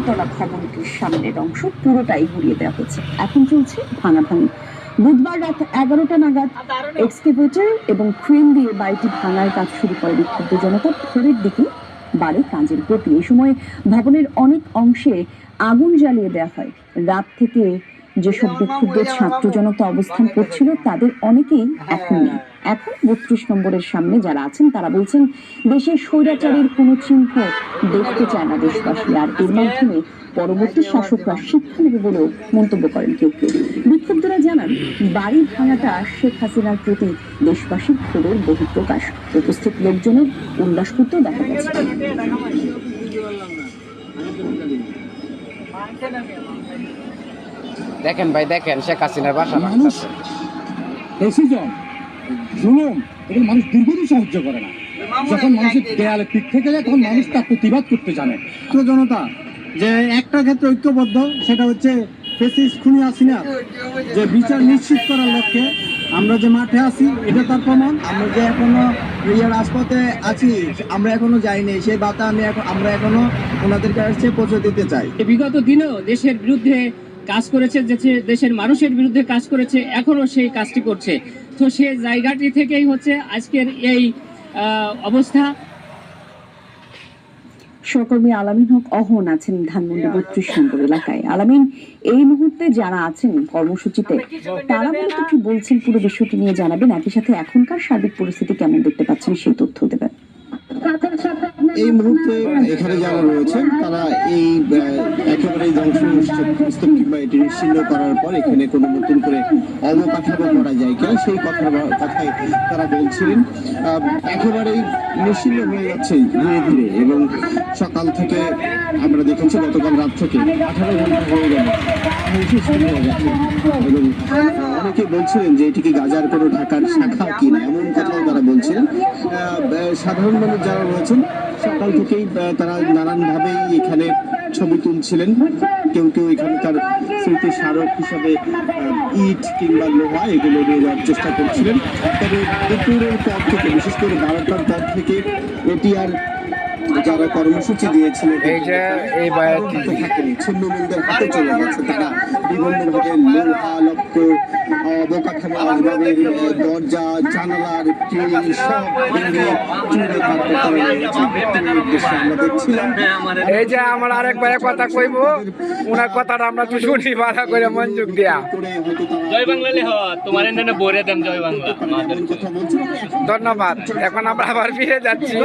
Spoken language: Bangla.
তিনতলা ভবনটির সামনের অংশ পুরোটাই ঘুরিয়ে দেওয়া হয়েছে। এখন চলছে ভাঙাভাঙি। বুধবার রাত 11টা নাগাদ এক্সকেভেটর এবং ক্রেন দিয়ে বাড়িটি ভাঙার কাজ শুরু করে বিক্ষুব্ধ জনতা। ভোরের দিকে বাড়ি কাজের গতি। এই সময় ভবনের অনেক অংশে আগুন জ্বালিয়ে দেওয়া হয়। রাত থেকে যেসব বিক্ষুব্ধ ছাত্র জনতা অবস্থান করছিল তাদের অনেকেই এখন নেই। এখন 32 নম্বরের সামনে যারা আছেন তারা বলছেন দেশের স্বৈরাচারের কোনো চিহ্ন দেখতে চায় না দেশবাসী, আর এর মাধ্যমে পরবর্তী শাসকরা শিক্ষা নেবে বলেও মন্তব্য করেন কেউ কেউ। বিক্ষুব্ধরা জানান বাড়ি ভাঙাটা শেখ হাসিনার প্রতি দেশবাসীর ক্ষোভের বহিঃপ্রকাশ। উপস্থিত লোকজনের উল্লাস করতেও দেখা গেছে। দেখেন ভাই, দেখেন শেখ হাসিনার বাসা মানুষ মানুষ দীর্ঘদিন সহ্য করে না। যখন মানুষের দেয়ালে পিঠ থেকে যায় তখন মানুষ তার প্রতিবাদ করতে জানে। তো জনতা যে একটা ক্ষেত্রে ঐক্যবদ্ধ, সেটা হচ্ছে ফ্যাসিস্ট খুনি হাসিনা যে বিচার নিশ্চিত করার লক্ষ্যে আমরা যে মাঠে আছি এটা তার প্রমাণ। আমরা যে এখনো রাজপথে আছি, আমরা এখনো যাইনি, সেই বার্তা আমরা এখনো ওনাদের কাছে পৌঁছে দিতে চাই। বিগত দিনেও দেশের বিরুদ্ধে কাজ করেছে, দেশের মানুষের বিরুদ্ধে কাজ করেছে, এখনো সেই কাজটি করছে। তো সেই জায়গাটি থেকেই হচ্ছে আজকের এই অবস্থা। সহকর্মী আলামিন হক অহন আছেন ধানমন্ডি 32 নম্বর এলাকায়। আলামিন, এই মুহূর্তে যারা আছেন কর্মসূচিতে তারা মূলত কি বলছেন পুরো বিষয়টি নিয়ে জানাবেন। একই সাথে এখনকার সার্বিক পরিস্থিতি কেমন দেখতে পাচ্ছেন সেই তথ্য দেবেন। এই মুহূর্তে এখানে যারা রয়েছেন তারা এই একেবারেই ধ্বংসস্তূপ কিংবা এটি নিশ্চিহ্ন করার পর এখানে কোনো নতুন করে অবকাঠামো করা যায় কিনা সেই কথাই তারা বলছিলেন। একেবারেই নিশ্চিহ্ন হয়ে যাচ্ছে ধীরে ধীরে, এবং সকাল থেকে আমরা দেখেছি গতকাল রাত থেকে 18 ঘন্টা হয়ে গেল শুরু হয়ে গেছে, এবং অনেকে বলছিলেন যে এটি কি গাজার কোনো ঢাকার শাখা কিনা, এমন কথাও তারা বলছিলেন। সাধারণ মানুষ যারা রয়েছেন সকাল থেকেই তারা নানানভাবেই এখানে ছবি তুলছিলেন। কেউ কেউ এখানকার স্মৃতি স্মারক হিসাবে ইট কিংবা লোহা এগুলো নিয়ে যাওয়ার চেষ্টা করছিলেন। তবে দুপুরের পর থেকে, বিশেষ করে 12টার পর থেকে এটি আর যারা কর্মসূচি দিয়েছিলেন থাকেনি, ছিন্নমূলদের হাতে চলে গেছে। তারা বিভিন্নভাবে লোহা লক্কর অবকাঠামো আসবাবের দরজা জানালার সব ভেঙে চুরে আমরা দেখছিলাম। এই যে আমার আরেক ভাইয়ের কথা কইব, ওনার কথাটা আমরা তো শুনি ভালো করে মনোযোগ দিয়া। জয় বাংলা লেহ তোমার এনে বরে দেন জয় বাংলা। ধন্যবাদ। এখন আমরা আবার ফিরে যাচ্ছি।